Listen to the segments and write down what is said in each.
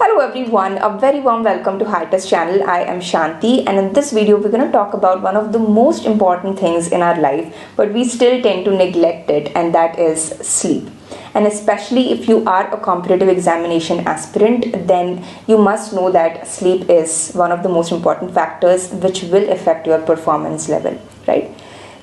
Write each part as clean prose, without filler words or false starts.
Hello everyone, a very warm welcome to Hiatuzacademy channel. I am Shanti, and in this video we're going to talk about one of the most important things in our life, but we still tend to neglect it, and that is sleep. And especially if you are a competitive examination aspirant, then you must know that sleep is one of the most important factors which will affect your performance level, right?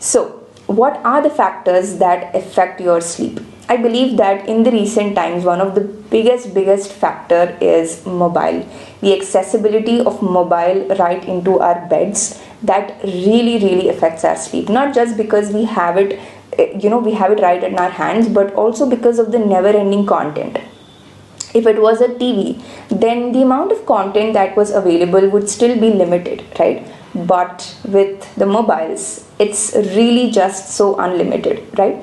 So what are the factors that affect your sleep? I believe that in the recent times, one of the biggest factor is mobile. The accessibility of mobile right into our beds, that really affects our sleep. Not just because we have it, we have it right in our hands, but also because of the never-ending content. If it was a TV, then the amount of content that was available would still be limited, right? But with the mobiles, it's really just so unlimited, right?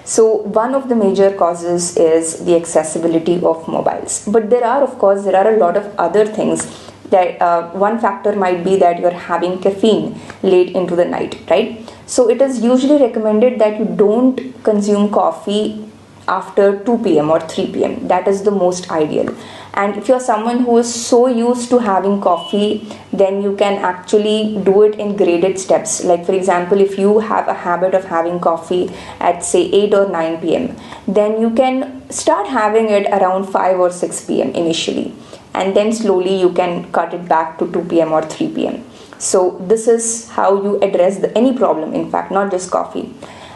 So one of the major causes is the accessibility of mobiles. But there are a lot of other things. That one factor might be that you're having caffeine late into the night, right? So it is usually recommended that you don't consume coffee after 2 p.m. or 3 p.m. That is the most ideal. And if you're someone who is so used to having coffee, then you can actually do it in graded steps. Like for example, if you have a habit of having coffee at say 8 or 9 p.m., then you can start having it around 5 or 6 p.m. initially. And then slowly you can cut it back to 2 p.m. or 3 p.m. So this is how you address any problem, in fact, not just coffee.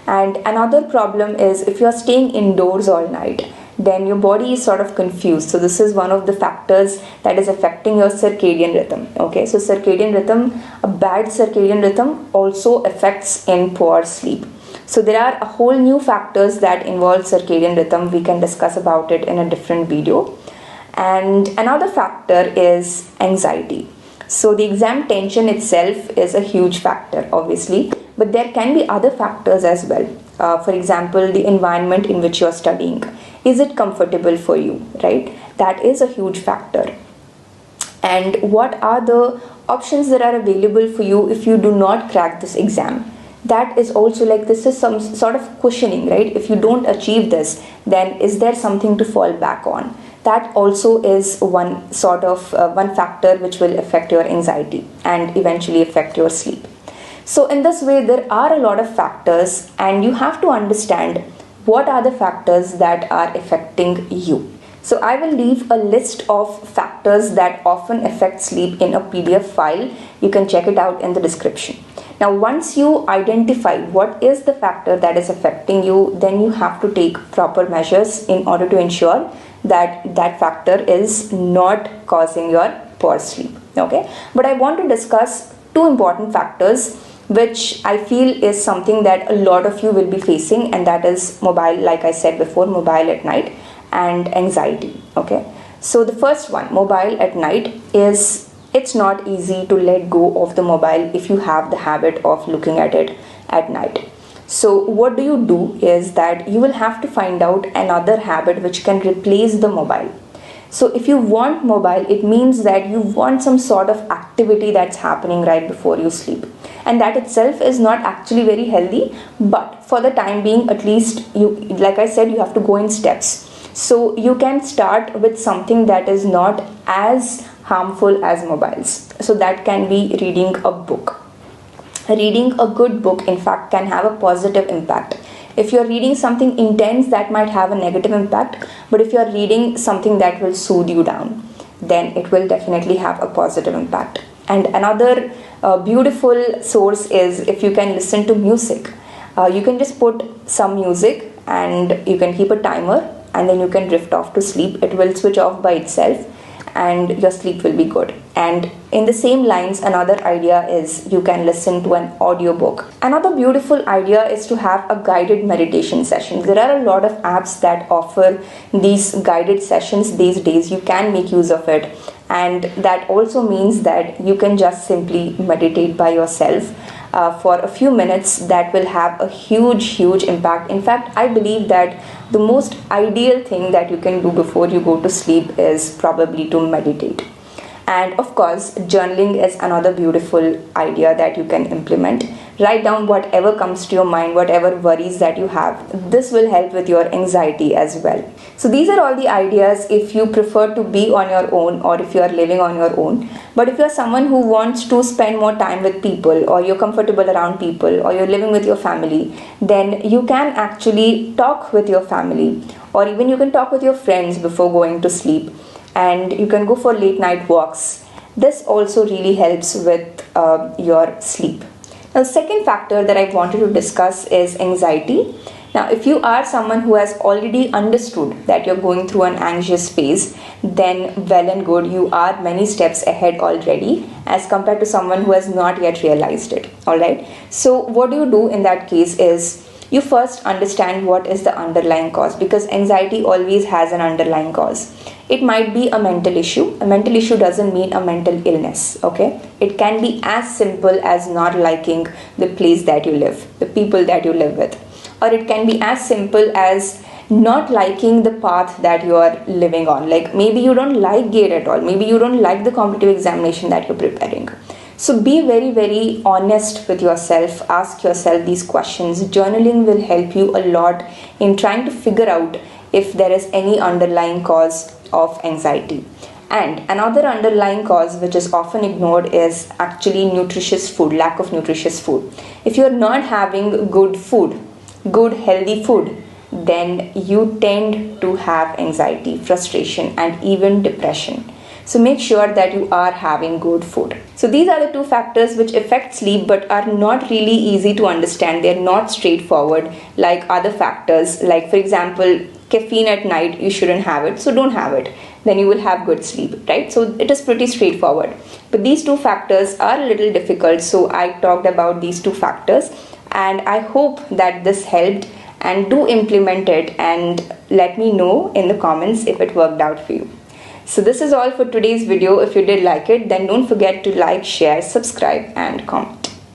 And another problem is if you're staying indoors all night, then your body is sort of confused. So this is one of the factors that is affecting your circadian rhythm. Okay, so circadian rhythm, a bad circadian rhythm also affects in poor sleep. So there are a whole new factors that involve circadian rhythm. We can discuss about it in a different video. And another factor is anxiety. So the exam tension itself is a huge factor, obviously, but there can be other factors as well. For example, the environment in which you're studying. Is it comfortable for you, right? That is a huge factor. And what are the options that are available for you if you do not crack this exam? That is also like, this is some sort of cushioning, right? If you don't achieve this, then is there something to fall back on? That also is one factor which will affect your anxiety and eventually affect your sleep. So in this way, there are a lot of factors, and you have to understand what are the factors that are affecting you. So I will leave a list of factors that often affect sleep in a PDF file. You can check it out in the description. Now, once you identify what is the factor that is affecting you, then you have to take proper measures in order to ensure that that factor is not causing your poor sleep. Okay, but I want to discuss two important factors which I feel is something that a lot of you will be facing, and that is mobile, like I said before, mobile at night, and anxiety. Okay, so the first one, mobile at night, is it's not easy to let go of the mobile if you have the habit of looking at it at night. So what do is that you will have to find out another habit which can replace the mobile. So if you want mobile, it means that you want some sort of activity that's happening right before you sleep. And that itself is not actually very healthy, but for the time being, at least you, like I said, you have to go in steps. So you can start with something that is not as harmful as mobiles. So that can be reading a book. Reading a good book, in fact, can have a positive impact. If you're reading something intense, that might have a negative impact, but if you're reading something that will soothe you down, then it will definitely have a positive impact. And another beautiful source is if you can listen to music. You can just put some music and you can keep a timer, and then you can drift off to sleep. It will switch off by itself and your sleep will be good. And in the same lines, another idea is you can listen to an audiobook. Another beautiful idea is to have a guided meditation session. There are a lot of apps that offer these guided sessions these days. You can make use of it, and that also means that you can just simply meditate by yourself for a few minutes. That will have a huge impact. In fact, I believe that the most ideal thing that you can do before you go to sleep is probably to meditate. And of course, journaling is another beautiful idea that you can implement. Write down whatever comes to your mind, whatever worries that you have. This will help with your anxiety as well. So these are all the ideas if you prefer to be on your own or if you are living on your own. But if you are someone who wants to spend more time with people, or you're comfortable around people, or you're living with your family, then you can actually talk with your family, or even you can talk with your friends before going to sleep, and you can go for late night walks. This also really helps with your sleep. Now, the second factor that I wanted to discuss is anxiety. Now, if you are someone who has already understood that you're going through an anxious phase, then well and good, you are many steps ahead already as compared to someone who has not yet realized it. Alright, so what you do in that case is you first understand what is the underlying cause, because anxiety always has an underlying cause. It might be a mental issue. A mental issue doesn't mean a mental illness, okay? It can be as simple as not liking the place that you live, the people that you live with. Or it can be as simple as not liking the path that you are living on. Like maybe you don't like GATE at all. Maybe you don't like the competitive examination that you're preparing. So be very, very honest with yourself. Ask yourself these questions. Journaling will help you a lot in trying to figure out if there is any underlying cause of anxiety. And another underlying cause which is often ignored is actually nutritious food, lack of nutritious food. If you're not having good food, good healthy food, then you tend to have anxiety, frustration, and even depression. So make sure that you are having good food. So these are the two factors which affect sleep but are not really easy to understand. They're not straightforward like other factors. Like for example, caffeine at night, you shouldn't have it, so don't have it. Then you will have good sleep, right? So it is pretty straightforward. But these two factors are a little difficult. So I talked about these two factors, and I hope that this helped, and do implement it and let me know in the comments if it worked out for you. So this is all for today's video. If you did like it, then don't forget to like, share, subscribe, and comment.